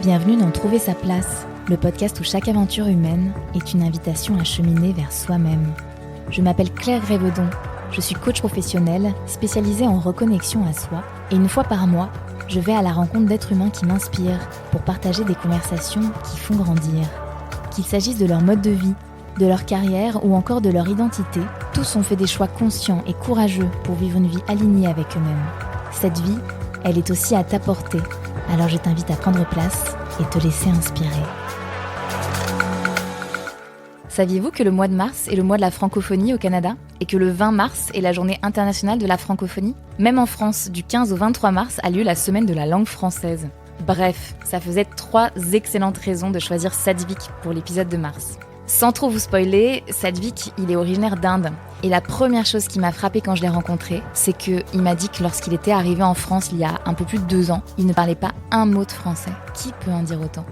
Bienvenue dans Trouver sa place, le podcast où chaque aventure humaine est une invitation à cheminer vers soi-même. Je m'appelle Claire Grévedon, je suis coach professionnelle spécialisée en reconnexion à soi et une fois par mois, je vais à la rencontre d'êtres humains qui m'inspirent pour partager des conversations qui font grandir. Qu'il s'agisse de leur mode de vie, de leur carrière ou encore de leur identité, tous ont fait des choix conscients et courageux pour vivre une vie alignée avec eux-mêmes. Cette vie, elle est aussi à ta portée. Alors je t'invite à prendre place et te laisser inspirer. Saviez-vous que le mois de mars est le mois de la francophonie au Canada et que le 20 mars est la journée internationale de la francophonie ? Même en France, du 15 au 23 mars a lieu la semaine de la langue française. Bref, ça faisait 3 excellentes raisons de choisir Sadvik pour l'épisode de mars. Sans trop vous spoiler, Sadvik, il est originaire d'Inde. Et la première chose qui m'a frappée quand je l'ai rencontré, c'est qu'il m'a dit que lorsqu'il était arrivé en France il y a un peu plus de 2 ans, il ne parlait pas un mot de français. Qui peut en dire autant ?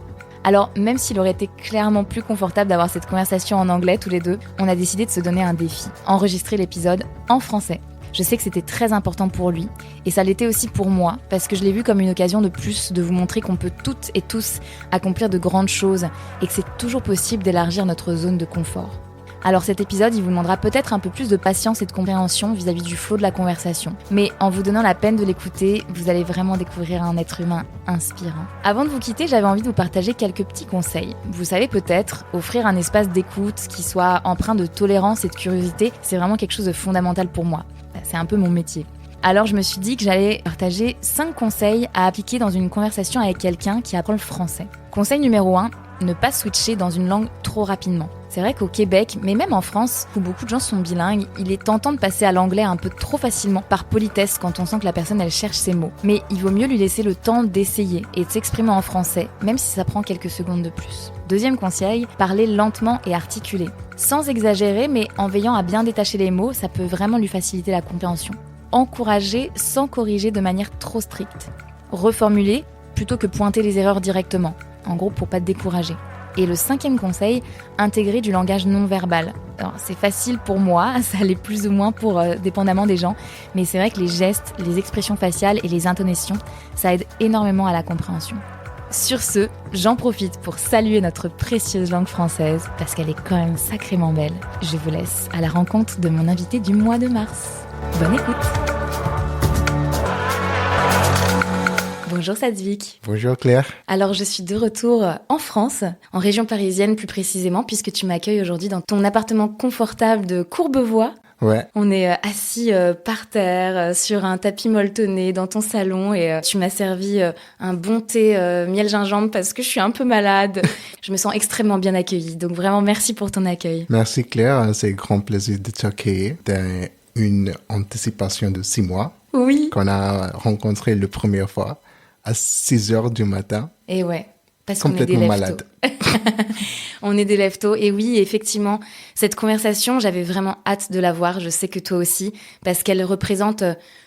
Alors, même s'il aurait été clairement plus confortable d'avoir cette conversation en anglais tous les deux, on a décidé de se donner un défi, enregistrer l'épisode en français. Je sais que c'était très important pour lui, et ça l'était aussi pour moi, parce que je l'ai vu comme une occasion de plus de vous montrer qu'on peut toutes et tous accomplir de grandes choses, et que c'est toujours possible d'élargir notre zone de confort. Alors cet épisode, il vous demandera peut-être un peu plus de patience et de compréhension vis-à-vis du flow de la conversation. Mais en vous donnant la peine de l'écouter, vous allez vraiment découvrir un être humain inspirant. Avant de vous quitter, j'avais envie de vous partager quelques petits conseils. Vous savez peut-être, offrir un espace d'écoute qui soit empreint de tolérance et de curiosité, c'est vraiment quelque chose de fondamental pour moi. C'est un peu mon métier. Alors je me suis dit que j'allais partager 5 conseils à appliquer dans une conversation avec quelqu'un qui apprend le français. Conseil numéro 1, ne pas switcher dans une langue trop rapidement. C'est vrai qu'au Québec, mais même en France, où beaucoup de gens sont bilingues, il est tentant de passer à l'anglais un peu trop facilement, par politesse, quand on sent que la personne elle cherche ses mots. Mais il vaut mieux lui laisser le temps d'essayer et de s'exprimer en français, même si ça prend quelques secondes de plus. Deuxième conseil, parler lentement et articulé. Sans exagérer, mais en veillant à bien détacher les mots, ça peut vraiment lui faciliter la compréhension. Encourager sans corriger de manière trop stricte. Reformuler plutôt que pointer les erreurs directement. En gros, pour pas te décourager. Et le 5e conseil, intégrer du langage non verbal. Alors, c'est facile pour moi, ça l'est plus ou moins pour dépendamment des gens, mais c'est vrai que les gestes, les expressions faciales et les intonations, ça aide énormément à la compréhension. Sur ce, j'en profite pour saluer notre précieuse langue française, parce qu'elle est quand même sacrément belle. Je vous laisse à la rencontre de mon invité du mois de mars. Bonne écoute! Bonjour Sadvik. Bonjour Claire. Alors je suis de retour en France, en région parisienne plus précisément, puisque tu m'accueilles aujourd'hui dans ton appartement confortable de Courbevoie. Ouais. On est assis par terre, sur un tapis molletonné dans ton salon et tu m'as servi un bon thé miel gingembre parce que je suis un peu malade. Je me sens extrêmement bien accueillie, donc vraiment merci pour ton accueil. Merci Claire, c'est un grand plaisir de t'accueillir dans une anticipation de 6 mois. Oui. Qu'on a rencontré la première fois à 6h du matin. Et ouais. Parce qu'on est des complètement lève-tôt. malade. On est des lève-tôt. Et oui, effectivement, cette conversation, j'avais vraiment hâte de la voir. Je sais que toi aussi, parce qu'elle représente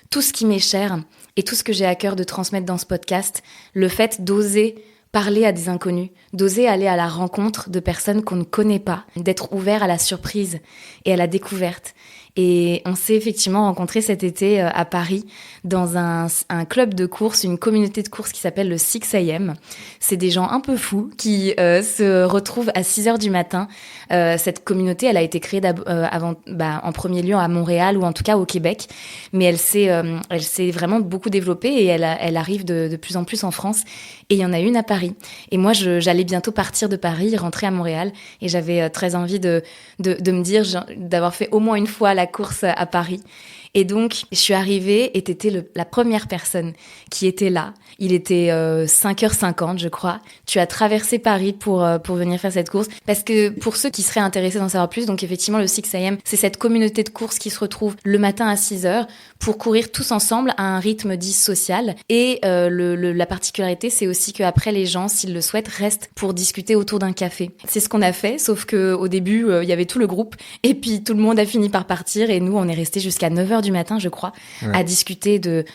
tout ce qui m'est cher et tout ce que j'ai à cœur de transmettre dans ce podcast. Le fait d'oser parler à des inconnus, d'oser aller à la rencontre de personnes qu'on ne connaît pas, d'être ouvert à la surprise et à la découverte. Et on s'est effectivement rencontrés cet été à Paris dans un club de course, une communauté de course qui s'appelle le 6am. C'est des gens un peu fous qui se retrouvent à 6h du matin. Cette communauté, elle a été créée en premier lieu à Montréal ou en tout cas au Québec. Mais elle s'est vraiment beaucoup développée et elle arrive de plus en plus en France. Et il y en a une à Paris. Et moi, j'allais bientôt partir de Paris, rentrer à Montréal. Et j'avais très envie de me dire, d'avoir fait au moins une fois la course à Paris. Et donc, je suis arrivée et t'étais la première personne qui était là. Il était 5h50, je crois. Tu as traversé Paris pour venir faire cette course. Parce que pour ceux qui seraient intéressés d'en savoir plus, donc effectivement, le 6am, c'est cette communauté de course qui se retrouve le matin à 6h pour courir tous ensemble à un rythme dit social. Et la particularité, c'est aussi qu'après, les gens, s'ils le souhaitent, restent pour discuter autour d'un café. C'est ce qu'on a fait, sauf qu'au début, il y avait tout le groupe. Et puis, tout le monde a fini par partir. Et nous, on est restés jusqu'à 9h du matin, je crois, à discuter de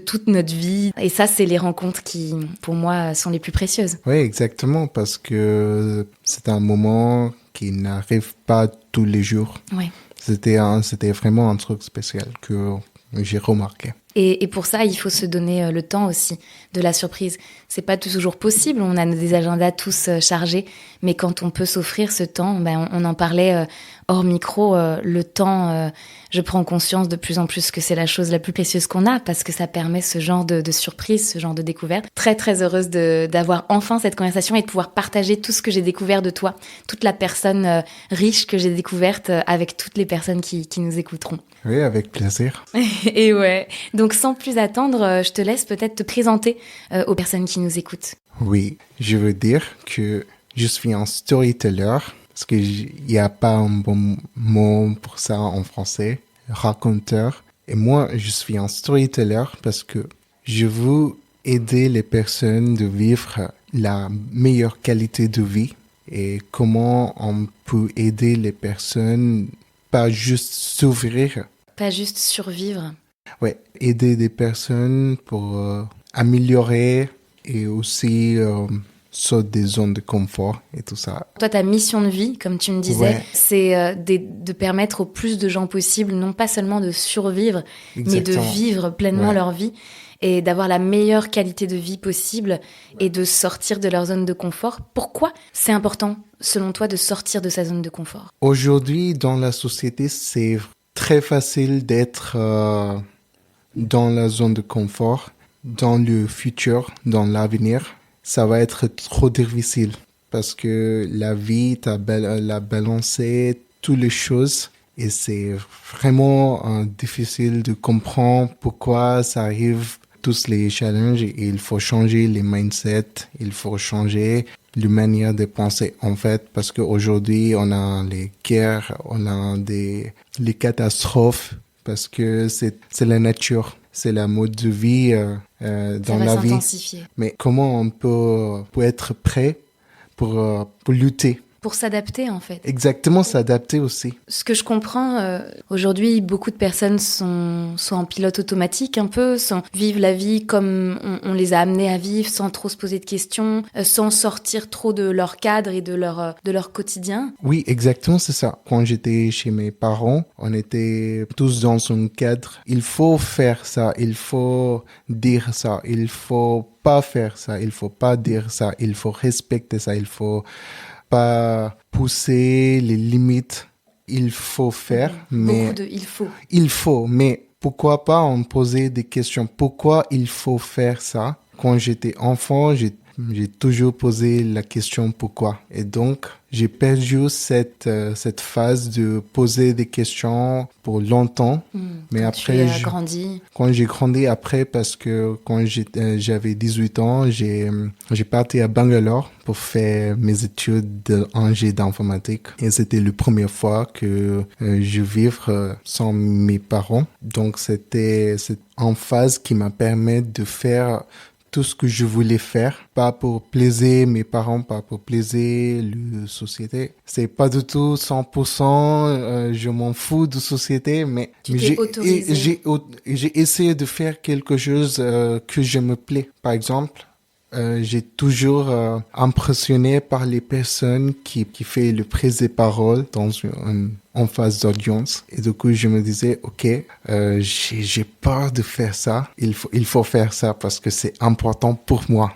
toute notre vie. Et ça, c'est les rencontres qui, pour moi, sont les plus précieuses. Oui, exactement, parce que c'est un moment qui n'arrive pas tous les jours. Ouais. C'était vraiment un truc spécial que j'ai remarqué. Et pour ça, il faut se donner le temps aussi de la surprise. C'est pas toujours possible, on a des agendas tous chargés, mais quand on peut s'offrir ce temps, on en parlait hors micro, le temps, je prends conscience de plus en plus que c'est la chose la plus précieuse qu'on a, parce que ça permet ce genre de surprise, ce genre de découverte. Très très heureuse d'avoir enfin cette conversation et de pouvoir partager tout ce que j'ai découvert de toi, toute la personne riche que j'ai découverte avec toutes les personnes qui nous écouteront. Oui, avec plaisir. Et ouais, donc sans plus attendre, je te laisse peut-être te présenter aux personnes qui nous écoutent. Oui, je veux dire que je suis un storyteller, parce qu'il n'y a pas un bon mot pour ça en français, raconteur. Et moi, je suis un storyteller parce que je veux aider les personnes de vivre la meilleure qualité de vie et comment on peut aider les personnes, pas juste s'ouvrir. Pas juste survivre. Ouais, aider des personnes pour améliorer et aussi sortir des zones de confort et tout ça. Toi, ta mission de vie, comme tu me disais, c'est de permettre au plus de gens possible, non pas seulement de survivre, mais de vivre pleinement leur vie et d'avoir la meilleure qualité de vie possible et de sortir de leur zone de confort. Pourquoi c'est important, selon toi, de sortir de sa zone de confort ? Aujourd'hui, dans la société, c'est très facile d'être dans la zone de confort. Dans le futur, dans l'avenir, ça va être trop difficile parce que la vie t'a balancé toutes les choses et c'est vraiment difficile de comprendre pourquoi ça arrive, tous les challenges, et il faut changer les mindsets, il faut changer la manière de penser en fait, parce qu'aujourd'hui on a les guerres, on a les catastrophes, parce que c'est la nature, c'est la mode de vie dans la vie. Mais comment on peut être prêt pour lutter? Pour s'adapter, en fait. Exactement, s'adapter aussi. Ce que je comprends, aujourd'hui, beaucoup de personnes sont en pilote automatique un peu, vivent la vie comme on les a amenés à vivre, sans trop se poser de questions, sans sortir trop de leur cadre et de leur quotidien. Oui, exactement, c'est ça. Quand j'étais chez mes parents, on était tous dans un cadre. Il faut faire ça, il faut dire ça, il faut pas faire ça, il faut pas dire ça, il faut respecter ça, il faut pas pousser les limites. Il faut faire, mais... Il faut, mais pourquoi pas en poser des questions? Pourquoi il faut faire ça? Quand j'étais enfant, j'ai toujours posé la question pourquoi. Et donc, j'ai perdu cette phase de poser des questions pour longtemps. Mais quand après, quand j'ai grandi après, parce que quand j'avais 18 ans, j'ai parti à Bangalore pour faire mes études d'ingé d'informatique. Et c'était la première fois que je vivais sans mes parents. Donc, c'était une phase qui m'a permis de faire tout ce que je voulais faire, pas pour plaisir mes parents, pas pour plaisir la société. C'est pas du tout 100%, je m'en fous de société, mais j'ai essayé de faire quelque chose que je me plais. Par exemple, j'ai toujours impressionné par les personnes qui fait le prise de parole en face d'audience. Et du coup, je me disais, ok, j'ai peur de faire ça. Il faut faire ça parce que c'est important pour moi.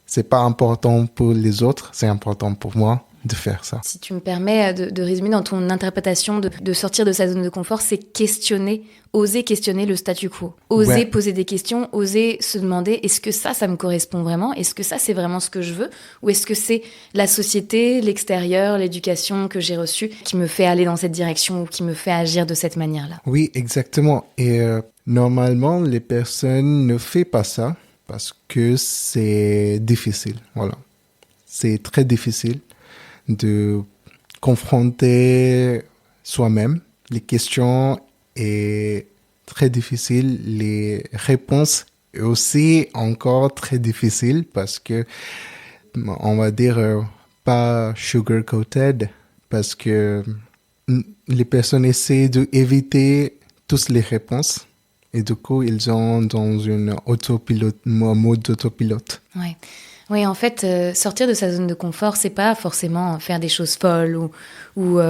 C'est pas important pour les autres, c'est important pour moi de faire ça. Si tu me permets de résumer dans ton interprétation de sortir de sa zone de confort, c'est oser questionner le statu quo. Oser poser des questions, oser se demander, est-ce que ça me correspond vraiment? Est-ce que ça, c'est vraiment ce que je veux? Ou est-ce que c'est la société, l'extérieur, l'éducation que j'ai reçue qui me fait aller dans cette direction ou qui me fait agir de cette manière-là? Oui, exactement. Et normalement, les personnes ne font pas ça parce que c'est difficile. Voilà. C'est très difficile de confronter soi-même. Les questions est très difficile, les réponses est aussi encore très difficile parce que on va dire pas sugar-coated parce que les personnes essaient d'éviter toutes les réponses et du coup ils sont dans une mode autopilote. Ouais. Oui, en fait, sortir de sa zone de confort, c'est pas forcément faire des choses folles ou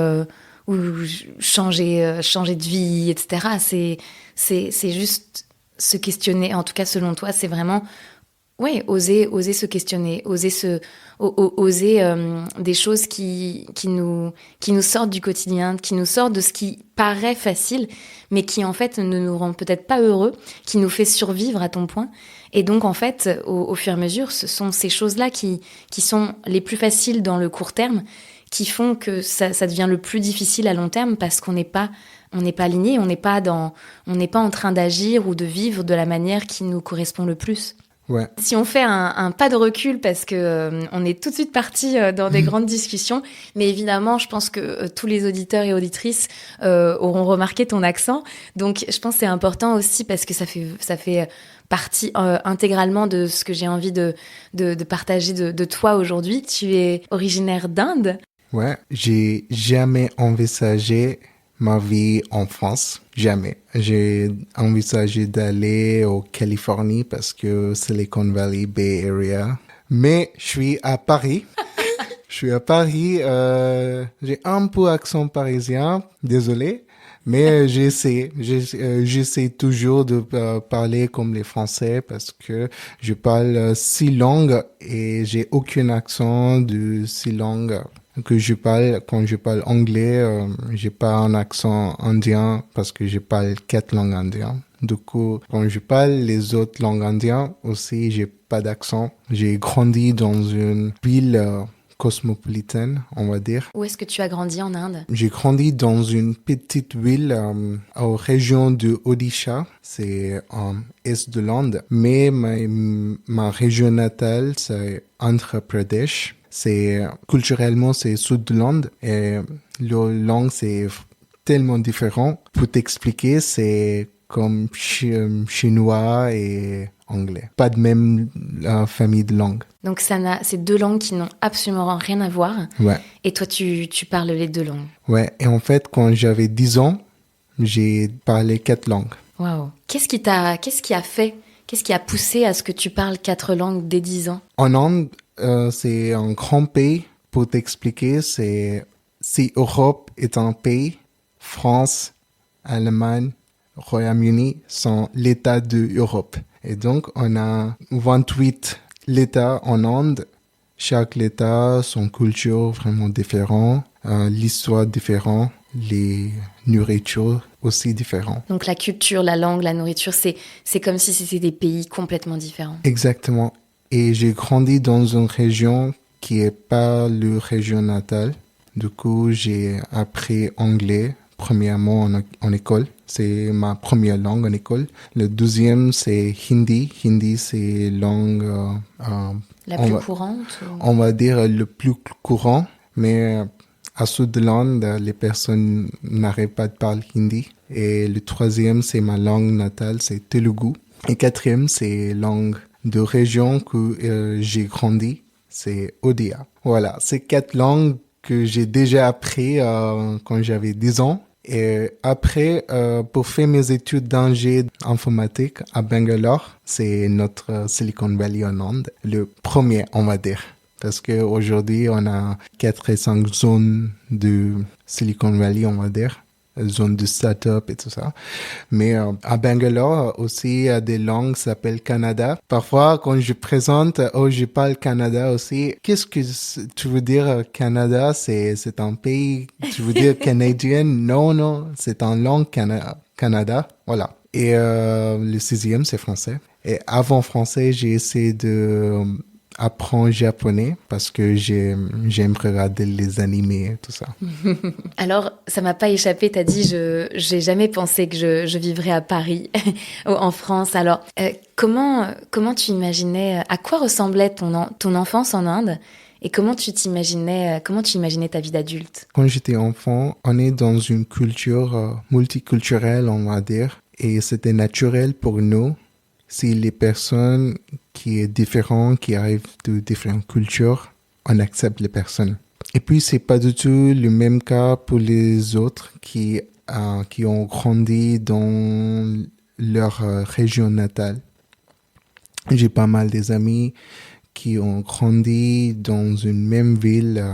changer de vie, etc. C'est juste se questionner, en tout cas selon toi, c'est vraiment ouais, oser se questionner, oser des choses qui nous sortent du quotidien, qui nous sortent de ce qui paraît facile, mais qui en fait ne nous rend peut-être pas heureux, qui nous fait survivre à ton point. Et donc en fait, au fur et à mesure, ce sont ces choses-là qui sont les plus faciles dans le court terme, qui font que ça devient le plus difficile à long terme parce qu'on n'est pas aligné, on n'est pas en train d'agir ou de vivre de la manière qui nous correspond le plus. Ouais. Si on fait un pas de recul, parce que on est tout de suite parti dans des grandes discussions, mais évidemment, je pense que tous les auditeurs et auditrices auront remarqué ton accent. Donc, je pense que c'est important aussi parce que ça fait partie intégralement de ce que j'ai envie de partager de toi aujourd'hui. Tu es originaire d'Inde. Ouais, j'ai jamais envisagé ma vie en France, jamais. J'ai envisagé d'aller au Californie parce que Silicon Valley, Bay Area. Mais je suis à Paris. Je suis à Paris. J'ai un peu accent parisien, désolé. Mais j'essaie toujours de parler comme les Français parce que je parle 6 langues et j'ai aucun accent de 6 langues que je parle. Quand je parle anglais, j'ai pas un accent indien parce que je parle 4 langues indiennes. Du coup, quand je parle les autres langues indiennes aussi, j'ai pas d'accent. J'ai grandi dans une ville cosmopolitaine, on va dire. Où est-ce que tu as grandi en Inde? J'ai grandi dans une petite ville aux régions de Odisha, c'est en est de l'Inde. Mais ma région natale, c'est Andhra Pradesh. Culturellement, c'est sud de l'Inde et la langue, c'est tellement différent. Pour t'expliquer, c'est comme chinois et anglais. Pas de même famille de langues. Donc, c'est 2 langues qui n'ont absolument rien à voir. Ouais. Et toi, tu parles les 2 langues. Ouais. Et en fait, quand j'avais 10 ans, j'ai parlé 4 langues. Waouh. Qu'est-ce qui a poussé à ce que tu parles 4 langues dès 10 ans? En Inde, c'est un grand pays. Pour t'expliquer, si Europe est un pays, France, Allemagne, Royaume-Uni sont l'État de l'Europe. Et donc, on a 28 l'État en Inde. Chaque État, son culture vraiment différente, l'histoire différente, les nourritures aussi différentes. Donc la culture, la langue, la nourriture, c'est comme si c'était des pays complètement différents. Exactement. Et j'ai grandi dans une région qui est pas la région natale. Du coup, j'ai appris anglais premièrement en école. C'est ma première langue en école. Le deuxième, c'est Hindi. Hindi, c'est langue... la plus courante On va dire le plus courant. Mais à sud de l'Inde, les personnes n'arrêtent pas de parler Hindi. Et le troisième, c'est ma langue natale, c'est Telugu. Et quatrième, c'est langue de région que j'ai grandi, c'est Odia. Voilà, c'est 4 langues que j'ai déjà appris quand j'avais 10 ans. Et après, pour faire mes études d'ingé informatique à Bangalore, c'est notre Silicon Valley en Inde, le premier, on va dire. Parce qu'aujourd'hui, on a 4 et 5 zones de Silicon Valley, on va dire. Zone de start-up et tout ça. Mais à Bangalore aussi, il y a des langues qui s'appellent Kannada. Parfois, quand je présente, je parle Kannada aussi. Qu'est-ce que tu veux dire Canada? C'est un pays, tu veux dire canadien? Non, c'est en langue Canada. Voilà. Et le 6e, c'est français. Et avant français, j'ai essayé de apprendre japonais parce que j'aime regarder les animés et tout ça. Alors, ça m'a pas échappé, t'as dit, j'ai jamais pensé que je vivrais à Paris, en France. Alors, comment tu imaginais, à quoi ressemblait ton enfance en Inde et comment tu imaginais ta vie d'adulte? Quand j'étais enfant, on est dans une culture multiculturelle, on va dire, et c'était naturel pour nous si les personnes qui sont différentes, qui arrivent de différentes cultures, on accepte les personnes. Et puis, c'est pas du tout le même cas pour les autres qui ont grandi dans leur région natale. J'ai pas mal des amis qui ont grandi dans une même ville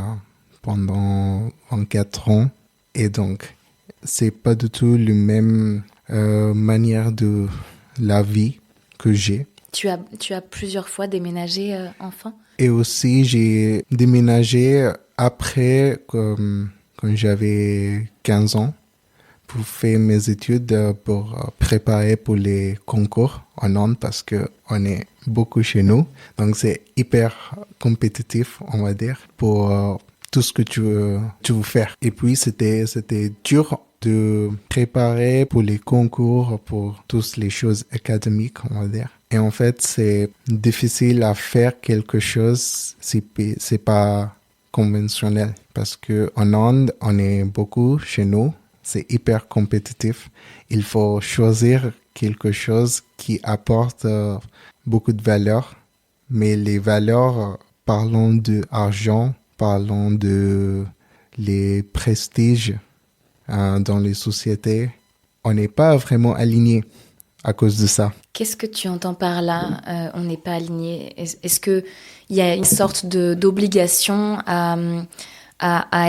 pendant 24 ans. Et donc, c'est pas du tout la même manière de la vie que j'ai. Tu as plusieurs fois déménagé enfant? Et aussi, j'ai déménagé après, quand j'avais 15 ans, pour faire mes études, pour préparer pour les concours en Inde, parce qu'on est beaucoup chez nous. Donc, c'est hyper compétitif, on va dire, pour tout ce que tu veux faire. Et puis, c'était dur de préparer pour les concours, pour toutes les choses académiques, on va dire. Et en fait, c'est difficile à faire quelque chose si c'est pas conventionnel. Parce que en Inde, on est beaucoup chez nous. C'est hyper compétitif. Il faut choisir quelque chose qui apporte beaucoup de valeur. Mais les valeurs, parlons de argent, parlons de les prestiges dans les sociétés, on n'est pas vraiment aligné à cause de ça. Qu'est-ce que tu entends par là, on n'est pas aligné? Est-ce qu'il y a une sorte d'obligation à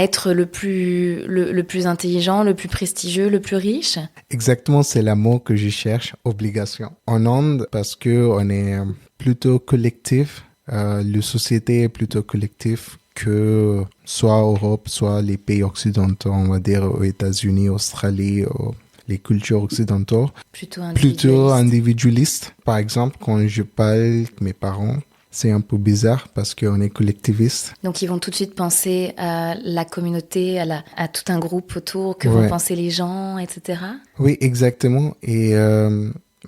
être le plus intelligent, le plus prestigieux, le plus riche? Exactement, c'est le mot que je cherche, obligation. En Inde, parce qu'on est plutôt collectif, la société est plutôt collective que soit Europe, soit les pays occidentaux, on va dire aux États-Unis, Australie, les cultures occidentales. Plutôt individualiste. Par exemple, quand je parle avec mes parents, c'est un peu bizarre parce qu'on est collectiviste. Donc, ils vont tout de suite penser à la communauté, à tout un groupe autour, que vont penser les gens, etc. Oui, exactement. Et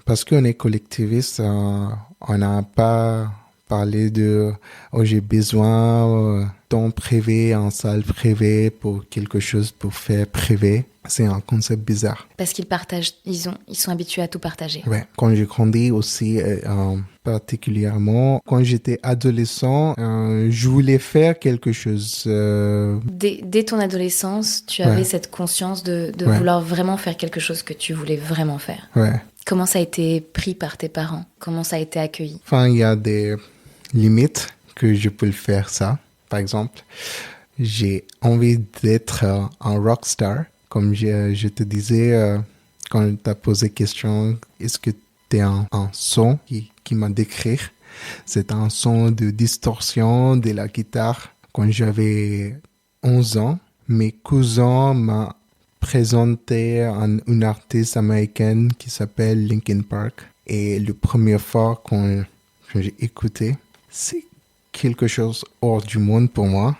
parce qu'on est collectiviste, on n'a pas parlé de « oh, j'ai besoin de temps privé, en salle privée pour quelque chose pour faire privé ». C'est un concept bizarre. Parce qu'ils partagent, ils sont habitués à tout partager. Ouais. Quand j'ai grandi aussi, particulièrement, quand j'étais adolescent, je voulais faire quelque chose. Dès ton adolescence, tu avais cette conscience de vouloir vraiment faire quelque chose que tu voulais vraiment faire. Ouais. Comment ça a été pris par tes parents? Comment ça a été accueilli? Enfin, il y a des limites que je peux le faire ça. Par exemple, j'ai envie d'être un rockstar. Comme je te disais, quand tu as posé question, est-ce que tu es un son qui m'a décrit? C'est un son de distorsion de la guitare. Quand j'avais 11 ans, mes cousins m'ont présenté une artiste américaine qui s'appelle Linkin Park. Et la première fois quand j'ai écouté, c'est quelque chose hors du monde pour moi.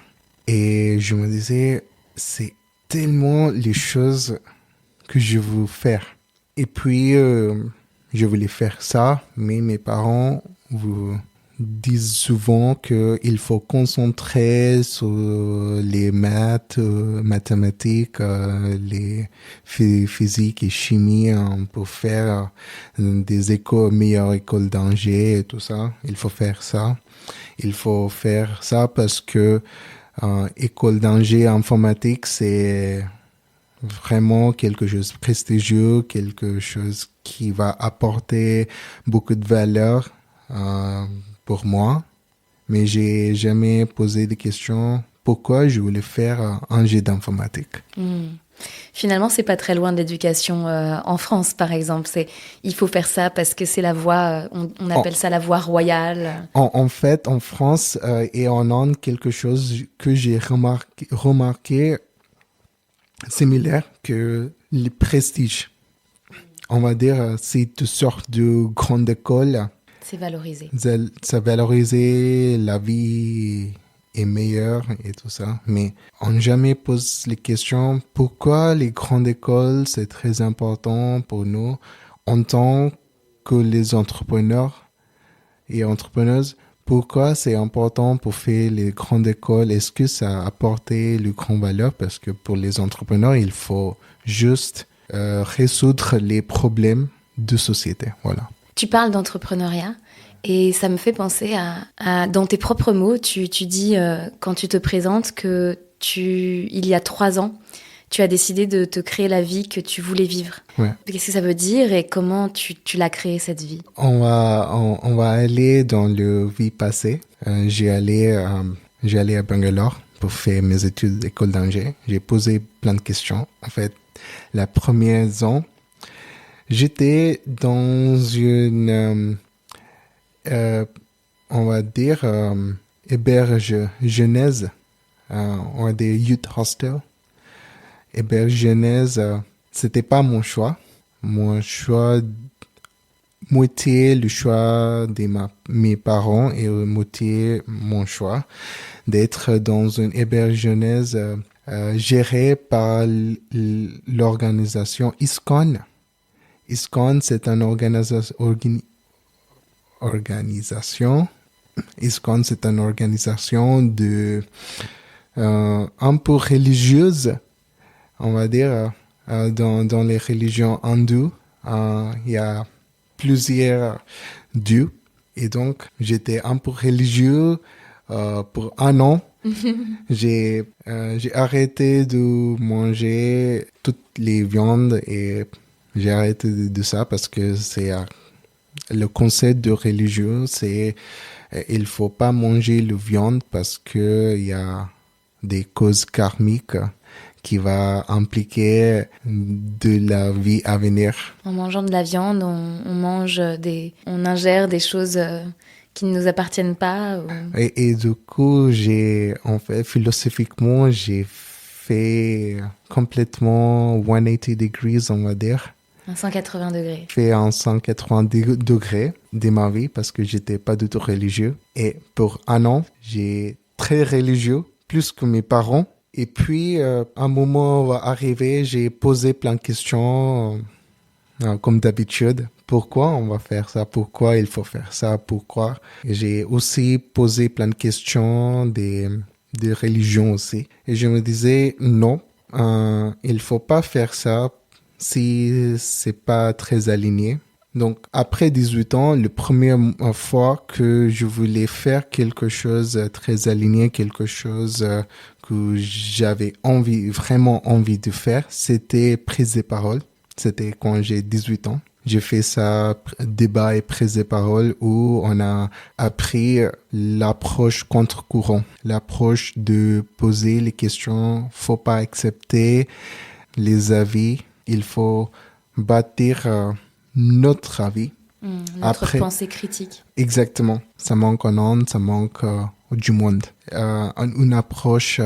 Et je me disais, c'est tellement les choses que je veux faire. Et puis, je voulais faire ça, mais mes parents vous disent souvent qu'il faut concentrer sur les maths, mathématiques, les physique et chimie pour faire des meilleures écoles d'ingé et tout ça. Il faut faire ça. Il faut faire ça parce que école d'ingé informatique, c'est vraiment quelque chose de prestigieux, quelque chose qui va apporter beaucoup de valeur pour moi. Mais j'ai jamais posé de questions pourquoi je voulais faire ingé d'informatique. Finalement, c'est pas très loin de l'éducation en France, par exemple. Il faut faire ça parce que c'est la voie, on appelle ça la voie royale. En fait, en France et en Inde, quelque chose que j'ai remarqué similaire que le prestige. On va dire, si tu sors de grande école, c'est valorisé. Ça valoriser la vie est meilleur et tout ça, mais on jamais pose les questions pourquoi les grandes écoles c'est très important pour nous en tant que les entrepreneurs et entrepreneuses. Pourquoi c'est important pour faire les grandes écoles? Est-ce que ça a apporté le grand valeur? Parce que pour les entrepreneurs, il faut juste résoudre les problèmes de société. Voilà. Tu parles d'entrepreneuriat. Et ça me fait penser à dans tes propres mots, tu dis quand tu te présentes que il y a 3 ans, tu as décidé de te créer la vie que tu voulais vivre. Ouais. Qu'est-ce que ça veut dire et comment tu l'as créée cette vie? On va aller dans le vie passée. J'ai allé à Bangalore pour faire mes études d'école d'ingé. J'ai posé plein de questions. En fait, la première an, J'étais dans une, on va dire, héberge jeunesse, on va dire youth hostel. Héberge jeunesse, c'était pas mon choix. Mon choix, moitié le choix de mes parents et moitié mon choix d'être dans une héberge jeunesse gérée par l'organisation ISKCON. ISKCON, c'est une organisation. ISKCON, c'est une organisation de un peu religieuse, on va dire, dans les religions hindoues. Il y a plusieurs dieux. Et donc, j'étais un peu religieux pour un an. J'ai arrêté de manger toutes les viandes et j'ai arrêté de ça parce que c'est le concept de religieux, c'est il faut pas manger la viande parce que il y a des causes karmiques qui va impliquer de la vie à venir. En mangeant de la viande, on ingère des choses qui ne nous appartiennent pas. Ou... Et du coup, philosophiquement, j'ai fait complètement 180 degrees, on va dire. Un 180 degrés. Fait un 180 degrés de ma vie parce que j'étais pas du tout religieux. Et pour un an, j'ai très religieux, plus que mes parents. Et puis, un moment va arriver, j'ai posé plein de questions, comme d'habitude. Pourquoi on va faire ça? Pourquoi il faut faire ça? Pourquoi? Et j'ai aussi posé plein de questions des religions aussi. Et je me disais, non, il faut pas faire ça si c'est pas très aligné. Donc, après 18 ans, la première fois que je voulais faire quelque chose très aligné, quelque chose que j'avais vraiment envie de faire, c'était prise de parole. C'était quand j'ai 18 ans. J'ai fait ça, débat et prise de parole, où on a appris l'approche contre-courant, l'approche de poser les questions, faut pas accepter les avis, il faut bâtir notre avis. Notre pensée critique. Exactement. Ça manque en Inde, ça manque du monde. Une approche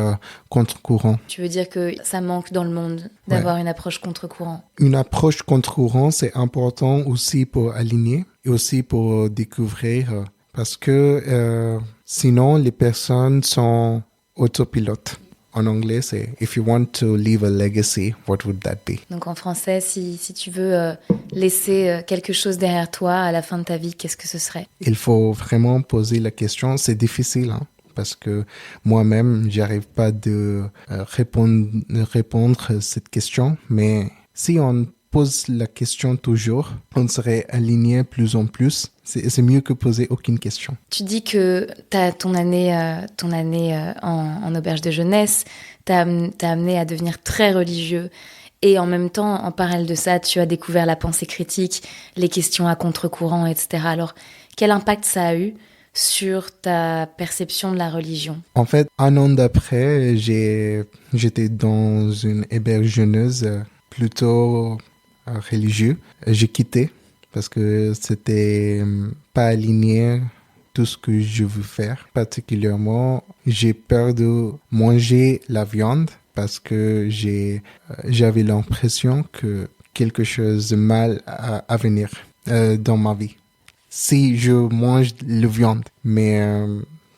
contre-courant. Tu veux dire que ça manque dans le monde d'avoir une approche contre-courant? Une approche contre-courant, c'est important aussi pour aligner et aussi pour découvrir. Parce que sinon, les personnes sont autopilotes. En anglais, c'est « If you want to leave a legacy, what would that be ?» Donc en français, si tu veux laisser quelque chose derrière toi à la fin de ta vie, qu'est-ce que ce serait? Il faut vraiment poser la question. C'est difficile, hein, parce que moi-même, j'arrive pas de répondre à cette question. Mais si on pose la question toujours, on serait aligné plus en plus. C'est mieux que poser aucune question. Tu dis que ton année en auberge de jeunesse t'a amené à devenir très religieux. Et en même temps, en parallèle de ça, tu as découvert la pensée critique, les questions à contre-courant, etc. Alors, quel impact ça a eu sur ta perception de la religion? En fait, un an d'après, j'étais dans une héberge jeunesse plutôt religieux. J'ai quitté parce que c'était pas aligné tout ce que je veux faire. Particulièrement, j'ai peur de manger la viande parce que j'avais l'impression que quelque chose de mal à venir dans ma vie. Si je mange la viande, mais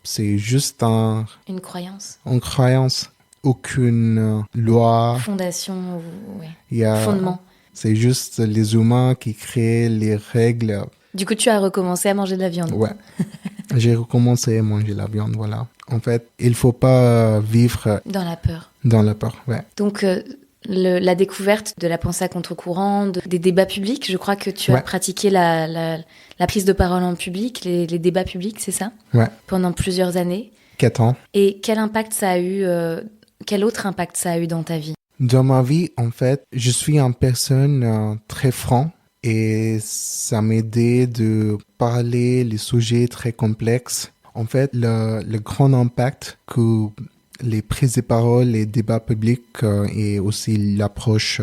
c'est juste une croyance. Une croyance. Aucune loi. Fondation, oui. Fondement. C'est juste les humains qui créent les règles. Du coup, tu as recommencé à manger de la viande. Ouais. J'ai recommencé à manger la viande, voilà. En fait, il faut pas vivre... Dans la peur. Dans la peur, ouais. Donc, la découverte de la pensée à contre-courant, des débats publics, je crois que tu as pratiqué la prise de parole en public, les débats publics, c'est ça? Ouais. Pendant plusieurs années. 4 ans. Et quel impact ça a eu, quel autre impact ça a eu dans ta vie? Dans ma vie, en fait, je suis une personne très franc et ça m'aidait de parler les sujets très complexes. En fait, le grand impact que les prises de parole, les débats publics et aussi l'approche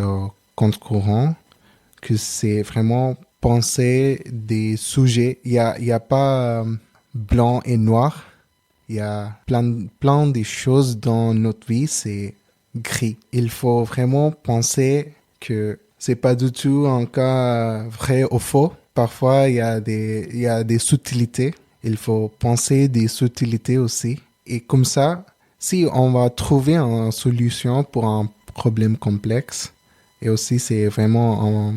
contre-courant, que c'est vraiment penser des sujets. Il y a pas blanc et noir. Il y a plein de choses dans notre vie, c'est gris. Il faut vraiment penser que c'est pas du tout un cas vrai ou faux. Parfois, il y a des subtilités. Il faut penser des subtilités aussi. Et comme ça, si on va trouver une solution pour un problème complexe, et aussi c'est vraiment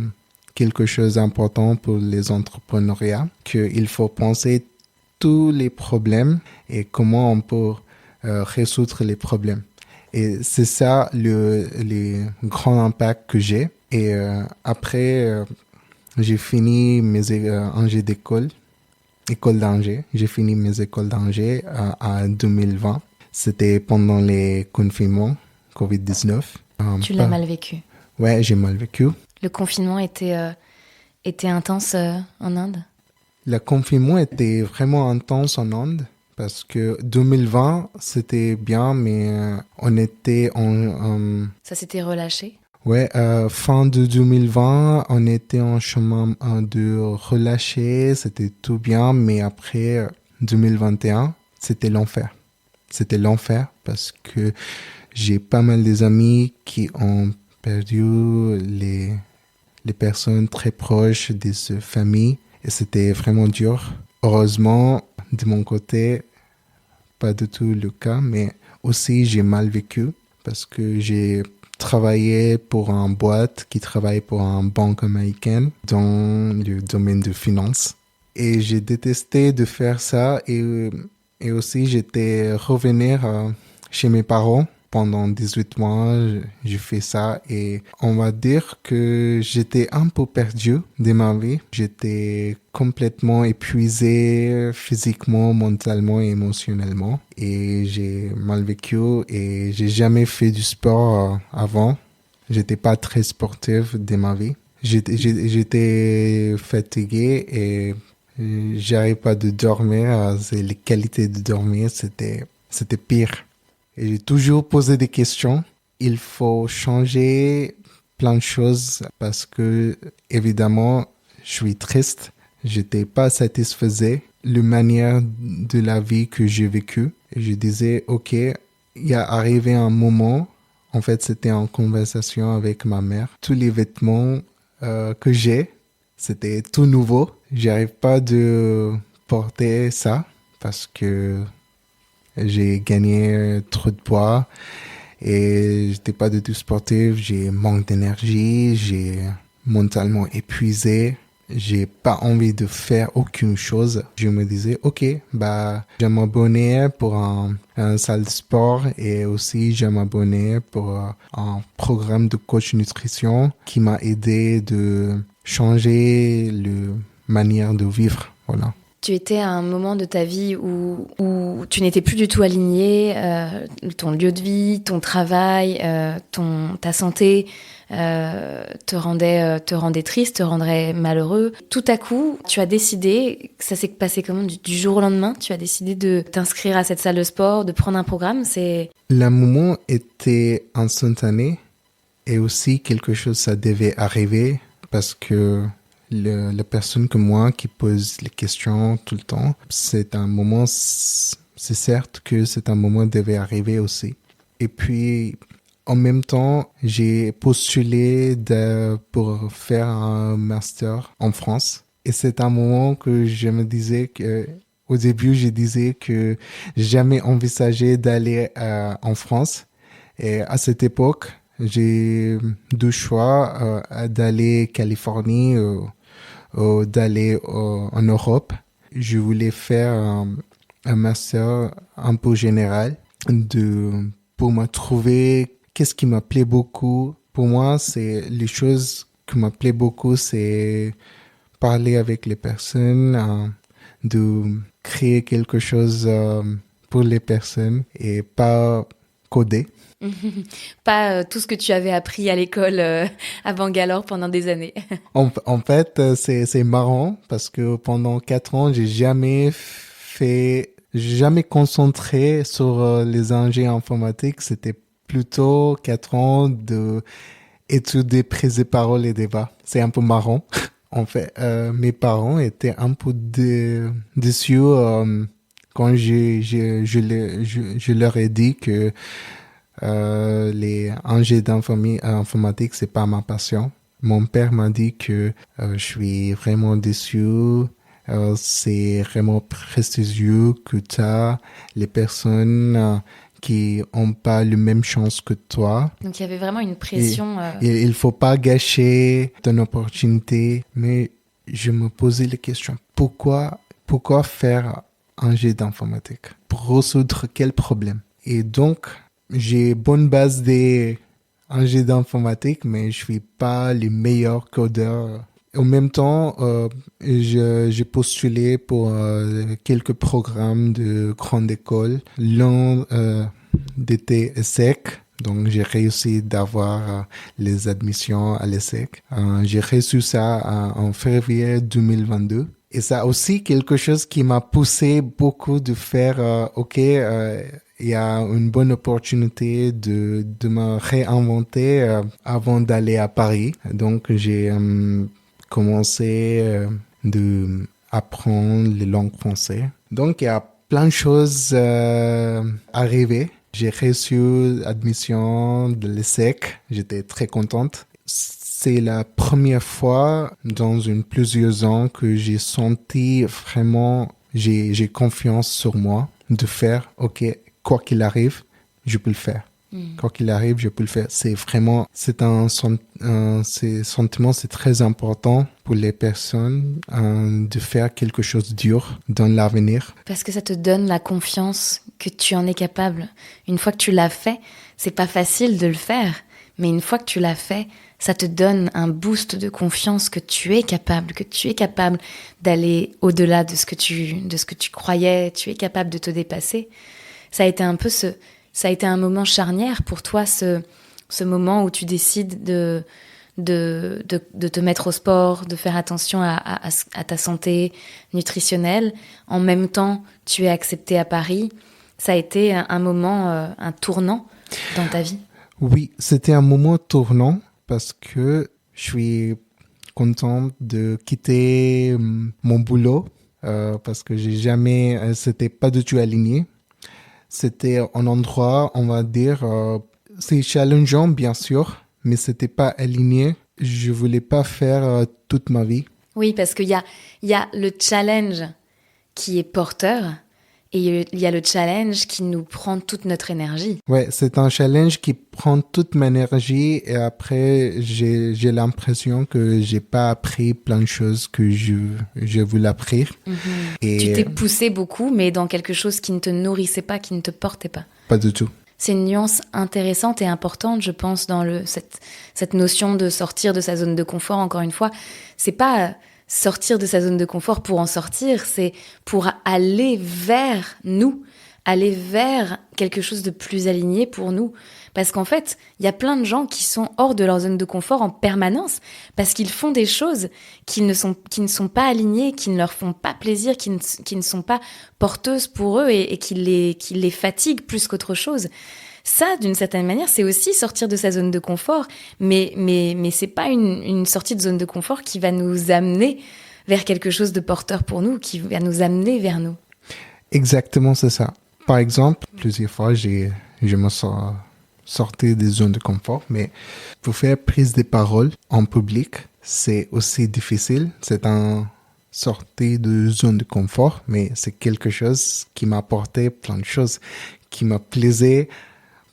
quelque chose d'important pour les entrepreneuriats, qu'il faut penser tous les problèmes et comment on peut résoudre les problèmes. Et c'est ça les grands impacts que j'ai. Et après, j'ai fini mes Angers école d'Angers. J'ai fini mes écoles d'Angers en 2020. C'était pendant les confinements COVID-19. Tu l'as mal vécu. Ouais, j'ai mal vécu. Le confinement était intense en Inde? Le confinement était vraiment intense en Inde parce que 2020, c'était bien, mais on était Ça s'était relâché? Ouais, fin de 2020, on était en chemin de relâcher, c'était tout bien, mais après 2021, c'était l'enfer. C'était l'enfer parce que j'ai pas mal des amis qui ont perdu les personnes très proches de ces familles et c'était vraiment dur. Heureusement, de mon côté, pas du tout le cas, mais aussi j'ai mal vécu parce que j'ai travaillé pour une boîte qui travaille pour une banque américaine dans le domaine de finance. Et j'ai détesté de faire ça et aussi j'étais revenir chez mes parents. Pendant 18 mois, j'ai fait ça et on va dire que j'étais un peu perdu de ma vie. J'étais complètement épuisé physiquement, mentalement et émotionnellement. Et j'ai mal vécu et j'ai jamais fait du sport avant. J'étais pas très sportif de ma vie. J'étais fatigué et j'arrivais pas de dormir. Les qualités de dormir, c'était pire. Et j'ai toujours posé des questions. Il faut changer plein de choses parce que, évidemment, je suis triste. J'étais pas satisfait de la manière de la vie que j'ai vécue. Et je disais, OK, il y a arrivé un moment, en fait, c'était en conversation avec ma mère. Tous les vêtements que j'ai, c'était tout nouveau. J'arrive pas de porter ça parce que j'ai gagné trop de poids et j'étais pas du tout sportif. J'ai manque d'énergie, j'ai mentalement épuisé. J'ai pas envie de faire aucune chose. Je me disais, OK, bah, je vais m'abonner pour un salle de sport et aussi je vais m'abonner pour un programme de coach nutrition qui m'a aidé de changer la manière de vivre. Voilà. Tu étais à un moment de ta vie où tu n'étais plus du tout aligné, ton lieu de vie, ton travail, ta santé te rendait triste, te rendrait malheureux. Tout à coup, tu as décidé, ça s'est passé comment du jour au lendemain, tu as décidé de t'inscrire à cette salle de sport, de prendre un programme, Le moment était instantané et aussi quelque chose ça devait arriver parce que la personne comme moi qui pose les questions tout le temps, c'est un moment, c'est certes que c'est un moment qui devait arriver aussi. Et puis, en même temps, j'ai postulé pour faire un master en France. Et c'est un moment que je me disais que, au début, je disais que jamais envisagé d'aller en France. Et à cette époque, j'ai deux choix, d'aller en Californie ou d'aller en Europe. Je voulais faire un master un peu général pour me trouver qu'est-ce qui m'appelait beaucoup. Pour moi, c'est les choses qui m'appelaient beaucoup, c'est parler avec les personnes, de créer quelque chose pour les personnes et pas coder. Pas tout ce que tu avais appris à l'école à Bangalore pendant des années. En fait, c'est marrant parce que pendant 4 ans, j'ai jamais concentré sur les ingénieurs informatiques. C'était plutôt 4 ans de étudier prise de parole et débat. C'est un peu marrant. En fait, mes parents étaient un peu déçus quand je leur ai dit que les ingénieurs informatique, c'est pas ma passion. Mon père m'a dit que je suis vraiment déçu. C'est vraiment prestigieux que tu as les personnes qui ont pas la même chance que toi. Donc il y avait vraiment une pression. Et il faut pas gâcher ton opportunité. Mais je me posais la question, pourquoi faire un jet d'informatique? Pour résoudre quel problème? Et donc, j'ai bonne base des jet d'informatique, mais je suis pas le meilleur codeur. En même temps, j'ai postulé pour quelques programmes de grande école. L'un d'été ESSEC. Donc, j'ai réussi d'avoir les admissions à l'ESSEC. J'ai reçu ça en février 2022. Et ça aussi quelque chose qui m'a poussé beaucoup de faire, il y a une bonne opportunité de me réinventer avant d'aller à Paris. Donc, j'ai commencé de apprendre les langues françaises. Donc, il y a plein de choses arrivées. J'ai reçu l'admission de l'ESSEC. J'étais très contente. C'est la première fois dans plusieurs ans que j'ai senti vraiment, j'ai confiance sur moi de faire, quoi qu'il arrive, je peux le faire. Quoi qu'il arrive, je peux le faire. C'est vraiment, ces sentiments, c'est très important pour les personnes de faire quelque chose de dur dans l'avenir. Parce que ça te donne la confiance que tu en es capable. Une fois que tu l'as fait, c'est pas facile de le faire, mais une fois que tu l'as fait, ça te donne un boost de confiance que tu es capable d'aller au-delà de ce que tu croyais, tu es capable de te dépasser. Ça a été un moment charnière pour toi, ce moment où tu décides de te mettre au sport, de faire attention à ta santé nutritionnelle. En même temps, tu es accepté à Paris. Ça a été un moment, un tournant dans ta vie. Oui, c'était un moment tournant parce que je suis content de quitter mon boulot parce que c'était pas du tout aligné. C'était un endroit, on va dire, c'est challengeant bien sûr, mais c'était pas aligné. Je voulais pas faire toute ma vie. Oui, parce qu'il y a le challenge qui est porteur et il y a le challenge qui nous prend toute notre énergie. Ouais, c'est un challenge qui prend toute mon énergie et après j'ai l'impression que j'ai pas appris plein de choses que je voulais apprendre. Et tu t'es poussé beaucoup, mais dans quelque chose qui ne te nourrissait pas, qui ne te portait pas. Pas du tout. C'est une nuance intéressante et importante, je pense, dans cette notion de sortir de sa zone de confort. Encore une fois, c'est pas sortir de sa zone de confort pour en sortir, c'est pour aller vers nous, aller vers quelque chose de plus aligné pour nous. Parce qu'en fait, il y a plein de gens qui sont hors de leur zone de confort en permanence parce qu'ils font des choses qui ne sont pas alignées, qui ne leur font pas plaisir, qui ne sont pas porteuses pour eux et qui les fatiguent plus qu'autre chose. Ça, d'une certaine manière, c'est aussi sortir de sa zone de confort, mais c'est pas une sortie de zone de confort qui va nous amener vers quelque chose de porteur pour nous, qui va nous amener vers nous. Exactement, c'est ça. Par exemple, plusieurs fois, je me sens sorti des zones de confort, mais pour faire prise de parole en public, c'est aussi difficile. C'est un sortie de zone de confort, mais c'est quelque chose qui m'a apporté plein de choses, qui m'a plaisé.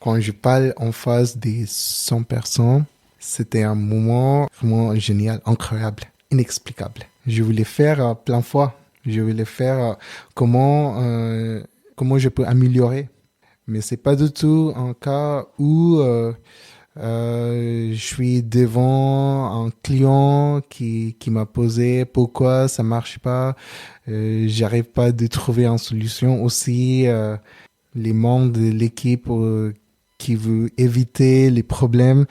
Quand je parle en face des 100 personnes, c'était un moment vraiment génial, incroyable, inexplicable. Je voulais faire plein de fois. Je voulais faire comment je peux améliorer. Mais c'est pas du tout un cas où je suis devant un client qui m'a posé pourquoi ça marche pas. J'arrive pas à trouver une solution. Aussi, les membres de l'équipe qui veut éviter les problèmes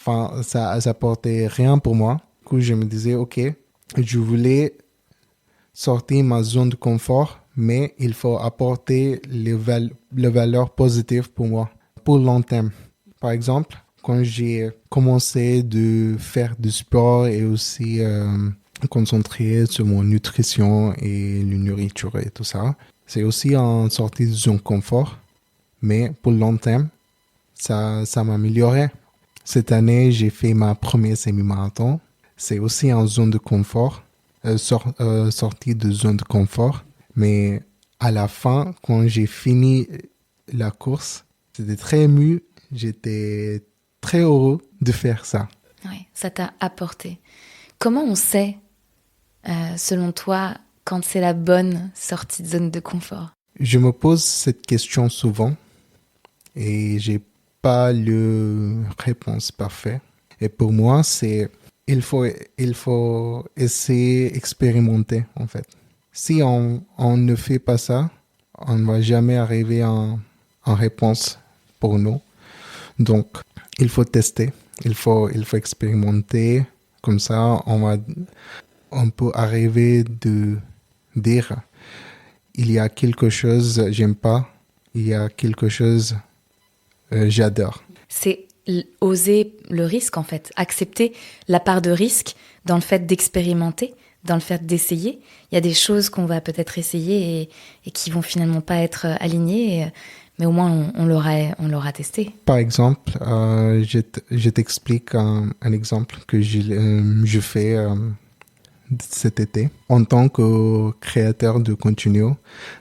ça apportait rien pour moi. Du coup, je me disais, je voulais sortir ma zone de confort, mais il faut apporter les valeurs positives pour moi, pour long terme. Par exemple, quand j'ai commencé de faire du sport et aussi concentrer sur mon nutrition et la nourriture et tout ça, c'est aussi en sortie de zone confort. Mais pour le long terme, ça m'améliorait. Cette année, j'ai fait ma première semi-marathon. C'est aussi en zone de confort, sortie de zone de confort. Mais à la fin, quand j'ai fini la course, j'étais très ému. J'étais très heureux de faire ça. Ouais, ça t'a apporté. Comment on sait, selon toi, quand c'est la bonne sortie de zone de confort? Je me pose cette question souvent et j'ai pas le réponse parfaite. Et pour moi, il faut essayer expérimenter en fait. Si on ne fait pas ça, on ne va jamais arriver en réponse pour nous. Donc, il faut tester, il faut expérimenter. Comme ça, on peut arriver de dire, il y a quelque chose j'aime pas, il y a quelque chose j'adore. C'est oser le risque en fait, accepter la part de risque dans le fait d'expérimenter, dans le fait d'essayer. Il y a des choses qu'on va peut-être essayer et qui vont finalement pas être alignées, mais au moins on l'aura testé. Par exemple, je t'explique un exemple que je fais cet été. En tant que créateur de contenu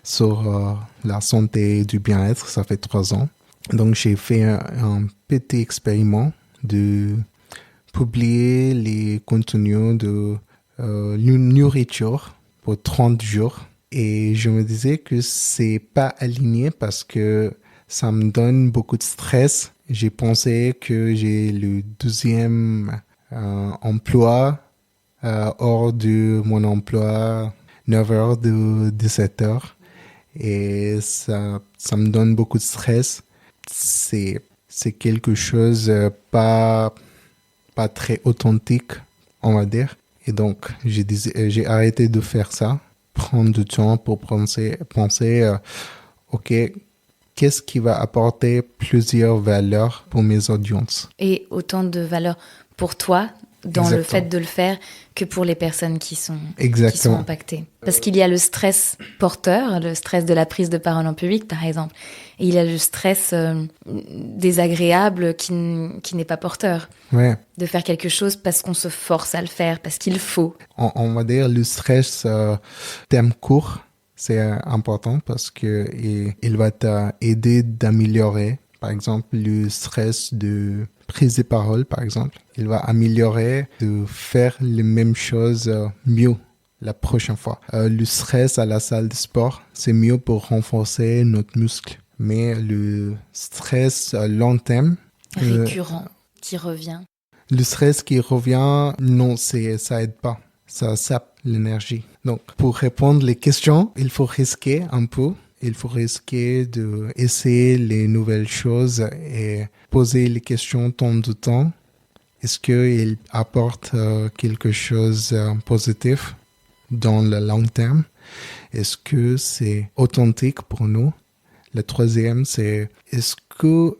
sur la santé et du bien-être, ça fait 3 ans. Donc, j'ai fait un petit expériment de publier les contenus de nourriture pour 30 jours. Et je me disais que c'est pas aligné parce que ça me donne beaucoup de stress. J'ai pensé que j'ai le 12e emploi hors de mon emploi 9h de 17h. Et ça me donne beaucoup de stress. C'est quelque chose pas très authentique, on va dire. Et donc, j'ai arrêté de faire ça, prendre du temps pour penser ok, qu'est-ce qui va apporter plusieurs valeurs pour mes audiences. Et autant de valeurs pour toi, dans Exactement. le fait de le faire, que pour les personnes qui sont impactées. Parce qu'il y a le stress porteur, le stress de la prise de parole en public, par exemple. Et il y a le stress désagréable qui n'est pas porteur. Ouais. De faire quelque chose parce qu'on se force à le faire, parce qu'il faut. On va dire le stress terme court, c'est important parce que il va t'aider d'améliorer. Par exemple, le stress de prise de parole, par exemple, il va améliorer de faire les mêmes choses mieux la prochaine fois. Le stress à la salle de sport, c'est mieux pour renforcer notre muscle. Mais le stress long terme... récurrent, qui revient. Le stress qui revient, non, ça aide pas. Ça sape l'énergie. Donc, pour répondre les questions, il faut risquer un peu. Il faut risquer d'essayer les nouvelles choses et poser les questions temps de temps. Est-ce qu'il apporte quelque chose de positif dans le long terme? Est-ce que c'est authentique pour nous? Le troisième, c'est est-ce que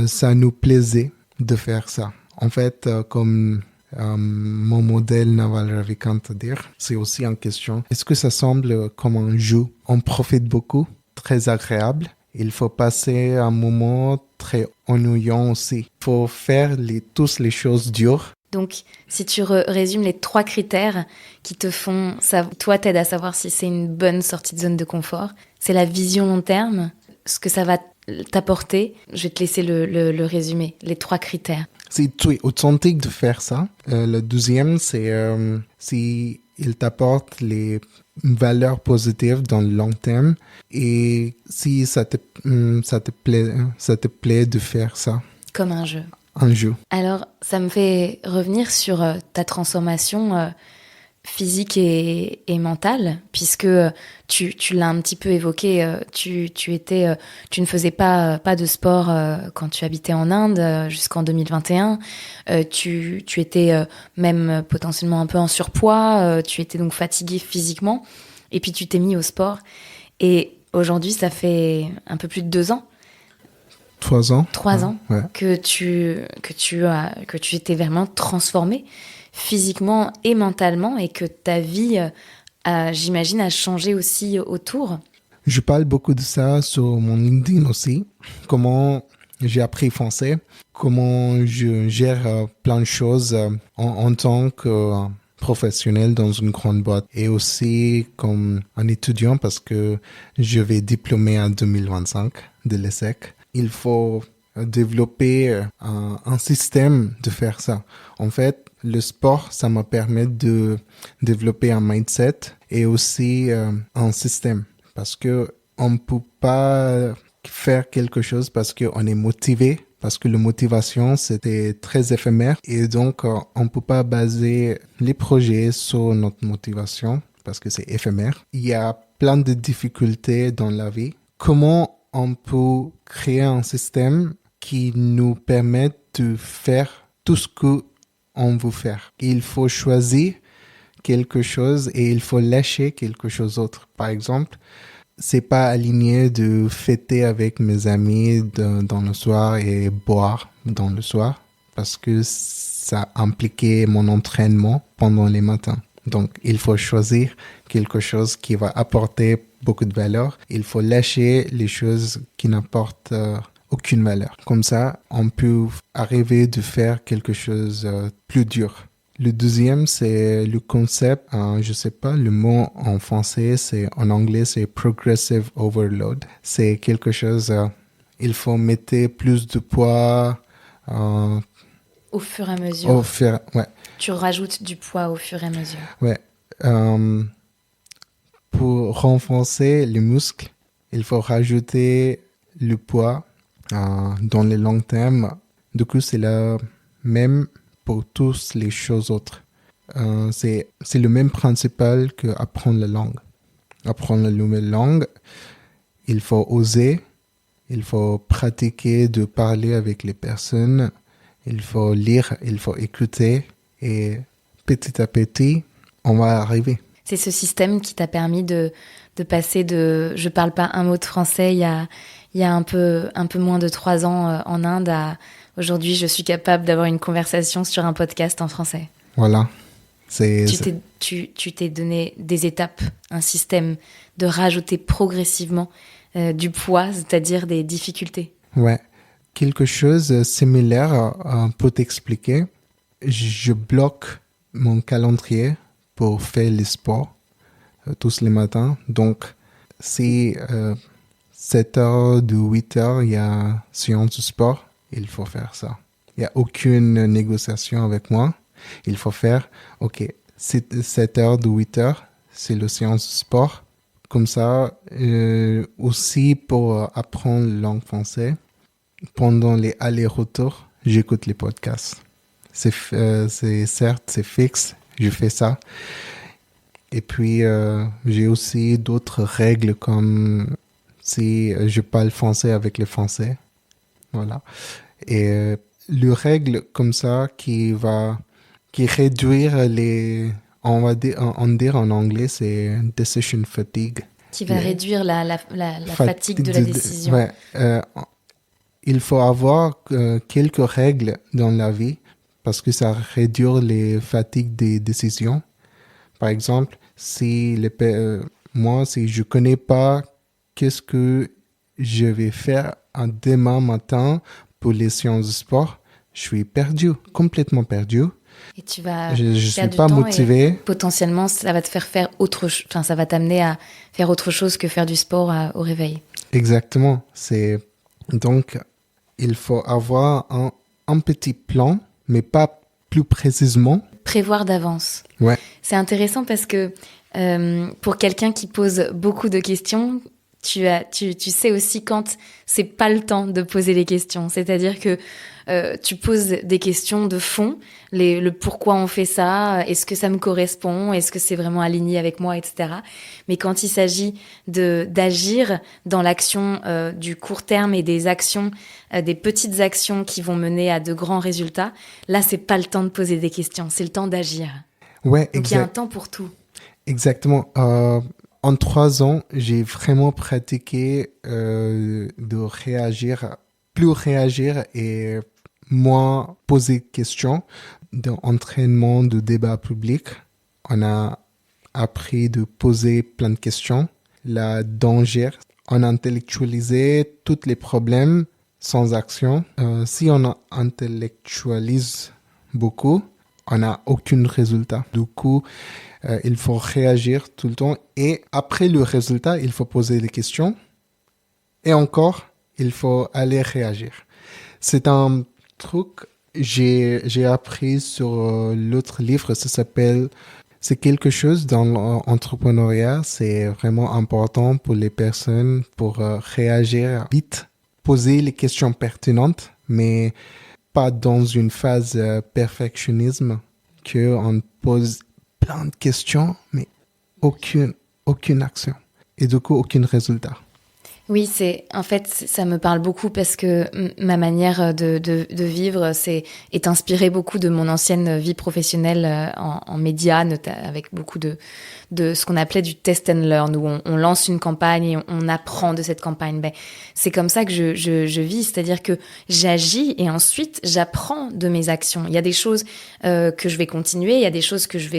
ça nous plaisait de faire ça? En fait, comme mon modèle Naval Ravikant dire, c'est aussi en question. Est-ce que ça semble comme un jeu? On profite beaucoup, très agréable. Il faut passer un moment très ennuyant aussi. Il faut faire toutes les choses dures. Donc, si tu résumes les 3 critères qui te font, toi t'aide à savoir si c'est une bonne sortie de zone de confort, c'est la vision long terme, ce que ça va t'apporter. Je vais te laisser le résumer, les 3 critères. C'est très authentique de faire ça. Le deuxième, c'est si il t'apporte les valeurs positives dans le long terme et si ça te plaît de faire ça. Comme un jeu. Un jeu. Alors, ça me fait revenir sur ta transformation physique et mentale, puisque tu l'as un petit peu évoqué, tu ne faisais pas de sport quand tu habitais en Inde jusqu'en 2021. Tu étais même potentiellement un peu en surpoids, tu étais donc fatigué physiquement, et puis tu t'es mis au sport. Et aujourd'hui, ça fait un peu plus de 2 ans. 3 ans. 3 ans Ouais. que tu étais vraiment transformé physiquement et mentalement et que ta vie, j'imagine, a changé aussi autour. Je parle beaucoup de ça sur mon LinkedIn aussi. Comment j'ai appris français, comment je gère plein de choses en tant que professionnel dans une grande boîte et aussi comme un étudiant parce que je vais diplômer en 2025 de l'ESSEC. Il faut développer un système de faire ça. En fait, le sport, ça m'a permis de développer un mindset et aussi un système parce que on ne peut pas faire quelque chose parce qu'on est motivé, parce que la motivation, c'était très éphémère. Et donc, on ne peut pas baser les projets sur notre motivation parce que c'est éphémère. Il y a plein de difficultés dans la vie. Comment on peut créer un système qui nous permette de faire tout ce qu'on veut faire? Il faut choisir quelque chose et il faut lâcher quelque chose d'autre. Par exemple, c'est pas aligné de fêter avec mes amis dans le soir et boire dans le soir parce que ça impliquait mon entraînement pendant les matins. Donc, il faut choisir quelque chose qui va apporter beaucoup de valeur. Il faut lâcher les choses qui n'apportent aucune valeur. Comme ça, on peut arriver de faire quelque chose de plus dur. Le deuxième, c'est le concept, je sais pas, le mot en français, en anglais, c'est progressive overload. C'est quelque chose, il faut mettre plus de poids. Au fur et à mesure. Ouais. Tu rajoutes du poids au fur et à mesure. Ouais. Pour renforcer les muscles, il faut rajouter le poids dans le long terme. Du coup, c'est la même pour toutes les choses autres. C'est le même principe que apprendre la langue. Apprendre la nouvelle langue, il faut oser, il faut pratiquer de parler avec les personnes, il faut lire, il faut écouter et petit à petit, on va arriver. C'est ce système qui t'a permis de passer de « je parle pas un mot de français » il y a un peu moins de 3 ans en Inde à aujourd'hui, je suis capable d'avoir une conversation sur un podcast en français. Voilà. Tu t'es donné des étapes, un système de rajouter progressivement du poids, c'est-à-dire des difficultés. Ouais. Quelque chose de similaire pour t'expliquer. Je bloque mon calendrier pour faire le sport tous les matins. Donc, si 7h de 8h, il y a séance de sport, il faut faire ça. Il n'y a aucune négociation avec moi. Il faut faire, ok, 7h de 8h, c'est le séance de sport. Comme ça, aussi pour apprendre la langue française, pendant les allers-retours, j'écoute les podcasts. Certes, c'est fixe, je fais ça. Et puis, j'ai aussi d'autres règles comme si je parle français avec les Français. Voilà. Et le règle comme ça qui réduire on va dire en anglais, c'est decision fatigue. Qui va réduire la fatigue de la décision. Ouais. Il faut avoir quelques règles dans la vie parce que ça réduit les fatigues des décisions. Par exemple, si je connais pas qu'est-ce que je vais faire demain matin pour les séances de sport, je suis perdu, complètement perdu. Et tu vas je suis pas motivé. Potentiellement, ça va te faire ça va t'amener à faire autre chose que faire du sport au réveil. Exactement. Donc, il faut avoir un petit plan, mais pas plus précisément. Prévoir d'avance. Ouais. C'est intéressant parce que pour quelqu'un qui pose beaucoup de questions, tu sais aussi quand c'est pas le temps de poser les questions. C'est-à-dire que tu poses des questions de fond, le pourquoi on fait ça, est-ce que ça me correspond, est-ce que c'est vraiment aligné avec moi, etc. Mais quand il s'agit d'agir dans l'action du court terme et des actions, des petites actions qui vont mener à de grands résultats, là, c'est pas le temps de poser des questions, c'est le temps d'agir. Ouais, donc il y a un temps pour tout. Exactement. En 3 ans, j'ai vraiment pratiqué de réagir plus réagir et moins poser de questions. Dans l'entraînement de débat public, on a appris de poser plein de questions. La danger, on a intellectualisé tous les problèmes sans action. Si on intellectualise beaucoup, on n'a aucun résultat. Du coup, il faut réagir tout le temps. Et après le résultat, il faut poser des questions. Et encore, il faut aller réagir. C'est un truc j'ai appris sur l'autre livre. C'est quelque chose dans l'entrepreneuriat. C'est vraiment important pour les personnes pour réagir vite, poser les questions pertinentes, mais pas dans une phase perfectionnisme qu'on pose plein de questions, mais aucune action. Et du coup, aucun résultat. Oui, ça me parle beaucoup parce que ma manière de vivre est inspirée beaucoup de mon ancienne vie professionnelle en médias, avec beaucoup de ce qu'on appelait du test and learn, où on lance une campagne et on apprend de cette campagne. C'est comme ça que je vis, c'est-à-dire que j'agis et ensuite j'apprends de mes actions. Il y a des choses que je vais continuer, il y a des choses que je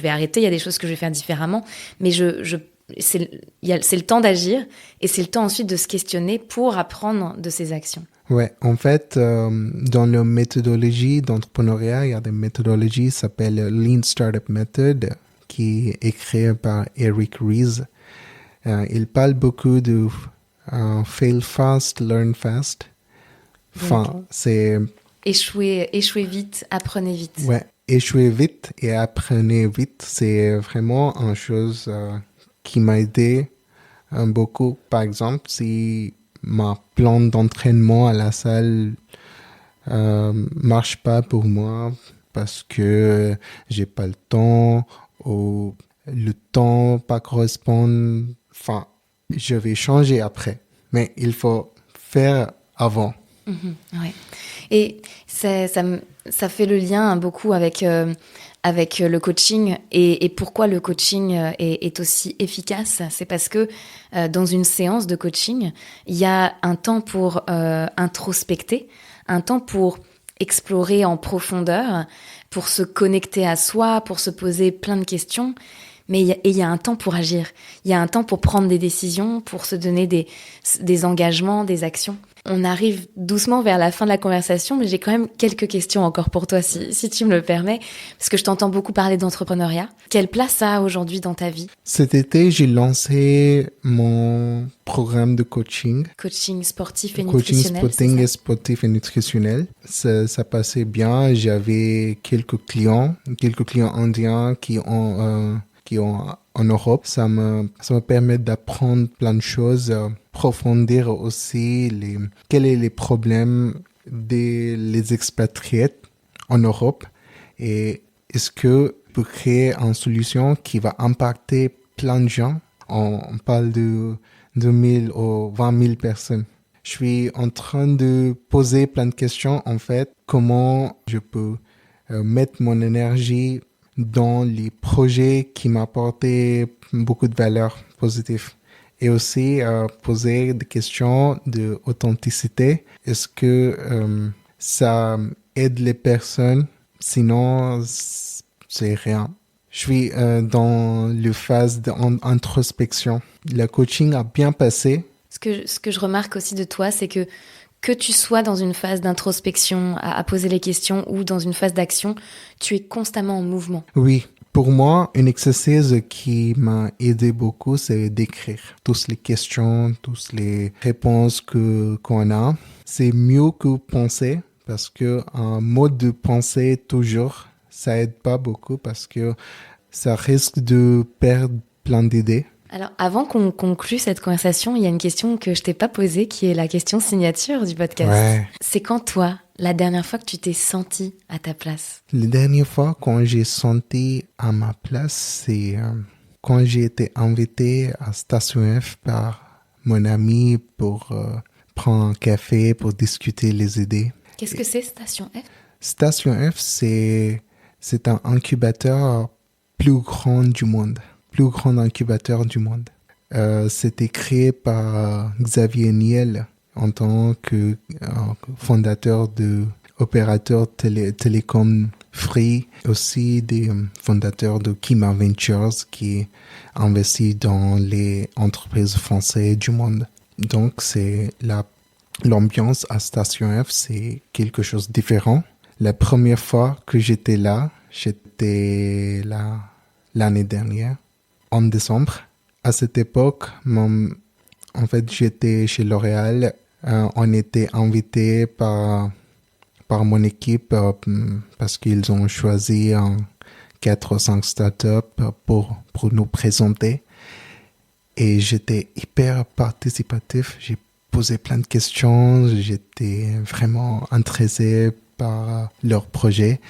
vais arrêter, il y a des choses que je vais faire différemment, mais c'est le temps d'agir et c'est le temps ensuite de se questionner pour apprendre de ses actions. Ouais, en fait, dans la méthodologie d'entrepreneuriat, il y a des méthodologies qui s'appellent Lean Startup Method, qui est créée par Eric Ries. Il parle beaucoup de fail fast, learn fast. Enfin, c'est... Échouer vite, apprenez vite. Ouais, échouer vite et apprenez vite, c'est vraiment une chose... qui m'a aidé beaucoup. Par exemple, si ma plan d'entraînement à la salle marche pas pour moi parce que j'ai pas le temps ou le temps pas correspond, enfin, je vais changer après. Mais il faut faire avant. Ouais. Et ça fait le lien beaucoup avec le coaching et pourquoi le coaching est aussi efficace. C'est parce que dans une séance de coaching, il y a un temps pour introspecter, un temps pour explorer en profondeur, pour se connecter à soi, pour se poser plein de questions. Mais il y a un temps pour agir. Il y a un temps pour prendre des décisions, pour se donner des engagements, des actions. On arrive doucement vers la fin de la conversation, mais j'ai quand même quelques questions encore pour toi, si tu me le permets, parce que je t'entends beaucoup parler d'entrepreneuriat. Quelle place ça a aujourd'hui dans ta vie ? Cet été, j'ai lancé mon programme de coaching. Coaching sportif et nutritionnel. Coaching sportif et nutritionnel. Ça passait bien. J'avais quelques clients indiens qui ont en Europe. Ça me permet d'apprendre plein de choses, approfondir aussi quels sont les problèmes des expatriés en Europe et est-ce que peut créer une solution qui va impacter plein de gens. On parle de 2000 ou 20 000 personnes. Je suis en train de poser plein de questions, en fait, comment je peux mettre mon énergie dans les projets qui m'apportaient beaucoup de valeur positive. Et aussi poser des questions d'authenticité. Est-ce que ça aide les personnes? Sinon, c'est rien. Je suis dans la phase d'introspection. Le coaching a bien passé. Ce que je remarque aussi de toi, c'est que tu sois dans une phase d'introspection, à poser les questions, ou dans une phase d'action, tu es constamment en mouvement. Oui. Pour moi, une exercice qui m'a aidé beaucoup, c'est d'écrire toutes les questions, toutes les réponses qu'on a. C'est mieux que penser, parce que un mode de penser toujours, ça aide pas beaucoup, parce que ça risque de perdre plein d'idées. Alors, avant qu'on conclue cette conversation, il y a une question que je t'ai pas posée, qui est la question signature du podcast. Ouais. C'est quand, toi, la dernière fois que tu t'es senti à ta place? La dernière fois quand j'ai senti à ma place, c'est quand j'ai été invité à Station F par mon ami pour prendre un café, pour discuter les idées. Qu'est-ce que c'est, Station F? Station F, c'est un incubateur plus grand du monde. Plus grand incubateur du monde. C'était créé par Xavier Niel. en tant que fondateur de opérateur télécom Free, aussi des fondateurs de Kima Ventures qui investit dans les entreprises françaises du monde. Donc, l'ambiance à Station F, c'est quelque chose de différent. La première fois que j'étais là l'année dernière, en décembre. À cette époque, j'étais chez L'Oréal. On était invités par mon équipe parce qu'ils ont choisi 4 ou 5 startups pour nous présenter. Et j'étais hyper participatif. J'ai posé plein de questions. J'étais vraiment intéressé par leur projet.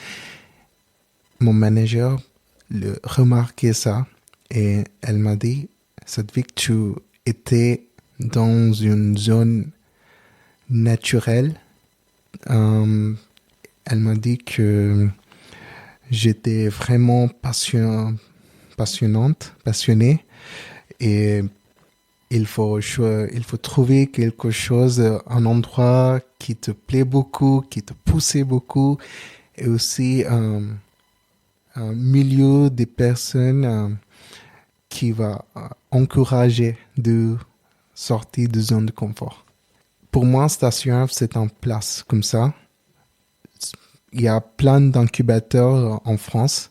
Mon manager remarquait ça et elle m'a dit, Sadvik, tu étais dans une zone naturelle. Elle m'a dit que j'étais vraiment passionnée et il faut trouver quelque chose, un endroit qui te plaît beaucoup, qui te pousse beaucoup et aussi un milieu des personnes qui va encourager de sortir de zone de confort. Pour moi, Station F, c'est en place comme ça. Il y a plein d'incubateurs en France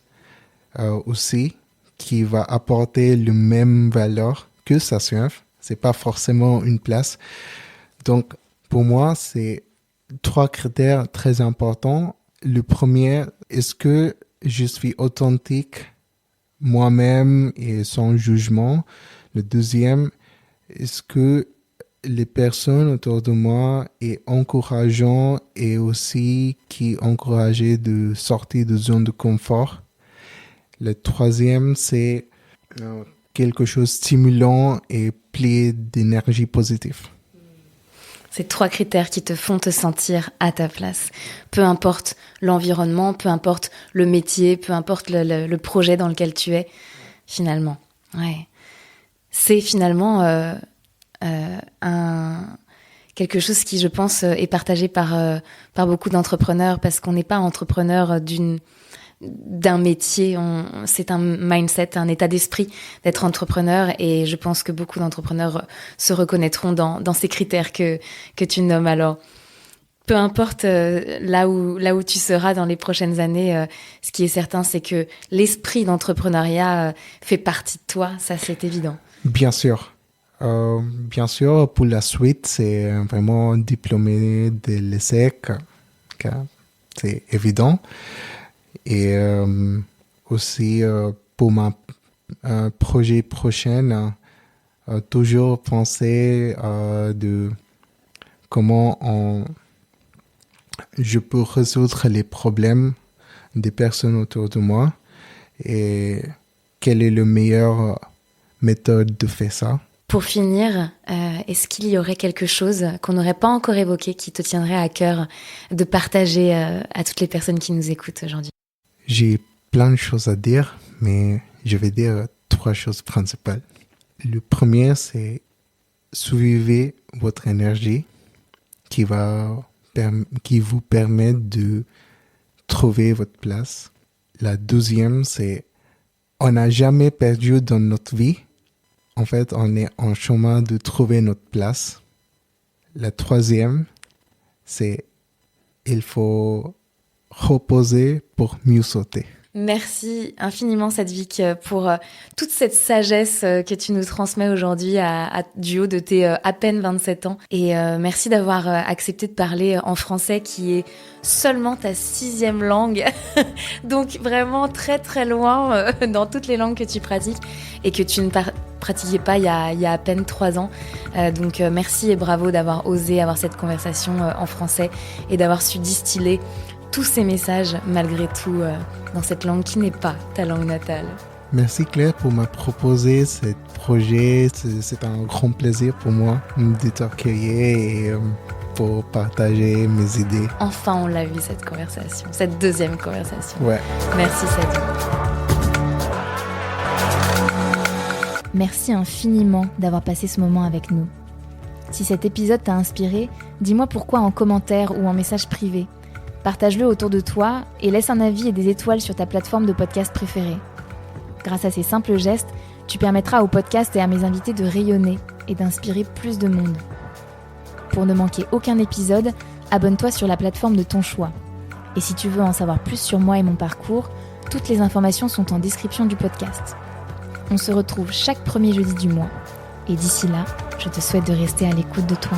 aussi qui va apporter le même valeur que Station F. C'est pas forcément une place. Donc, pour moi, c'est 3 critères très importants. Le premier, est-ce que je suis authentique moi-même et sans jugement? Le deuxième, est-ce que les personnes autour de moi est encourageant et aussi qui encourageait de sortir de zone de confort? Le troisième, c'est quelque chose de stimulant et plein d'énergie positive. Ces 3 critères qui te font te sentir à ta place. Peu importe l'environnement, peu importe le métier, peu importe le projet dans lequel tu es, finalement. Ouais. C'est finalement quelque chose qui, je pense, est partagé par beaucoup d'entrepreneurs parce qu'on n'est pas entrepreneur d'un métier, c'est un mindset, un état d'esprit d'être entrepreneur et je pense que beaucoup d'entrepreneurs se reconnaîtront dans ces critères que tu nommes. Alors, peu importe là où tu seras dans les prochaines années, ce qui est certain, c'est que l'esprit d'entrepreneuriat fait partie de toi, ça c'est évident. Bien sûr, pour la suite, c'est vraiment diplômé de l'ESSEC, c'est évident. Et aussi pour ma projet prochain, toujours penser de comment je peux résoudre les problèmes des personnes autour de moi et quelle est la meilleure méthode de faire ça. Pour finir, est-ce qu'il y aurait quelque chose qu'on n'aurait pas encore évoqué qui te tiendrait à cœur de partager à toutes les personnes qui nous écoutent aujourd'hui? J'ai plein de choses à dire, mais je vais dire 3 choses principales. Le premier, c'est suivez votre énergie qui vous permet de trouver votre place. La deuxième, c'est on n'a jamais perdu dans notre vie. En fait, on est en chemin de trouver notre place. La troisième, c'est il faut reposer pour mieux sauter. Merci infiniment Sadvik pour toute cette sagesse que tu nous transmets aujourd'hui du haut de tes à peine 27 ans. Et merci d'avoir accepté de parler en français qui est seulement ta 6e langue. Donc vraiment très très loin dans toutes les langues que tu pratiques et que tu ne pratiquais pas il y a à peine 3 ans. Donc merci et bravo d'avoir osé avoir cette conversation en français et d'avoir su distiller tous ces messages, malgré tout, dans cette langue qui n'est pas ta langue natale. Merci Claire pour me proposer ce projet. C'est un grand plaisir pour moi de t'accueillir et pour partager mes idées. Enfin, on l'a vu cette conversation, cette 2e conversation. Ouais. Merci Sadvik. Merci infiniment d'avoir passé ce moment avec nous. Si cet épisode t'a inspiré, dis-moi pourquoi en commentaire ou en message privé. Partage-le autour de toi et laisse un avis et des étoiles sur ta plateforme de podcast préférée. Grâce à ces simples gestes, tu permettras au podcast et à mes invités de rayonner et d'inspirer plus de monde. Pour ne manquer aucun épisode, abonne-toi sur la plateforme de ton choix. Et si tu veux en savoir plus sur moi et mon parcours, toutes les informations sont en description du podcast. On se retrouve chaque premier jeudi du mois. Et d'ici là, je te souhaite de rester à l'écoute de toi.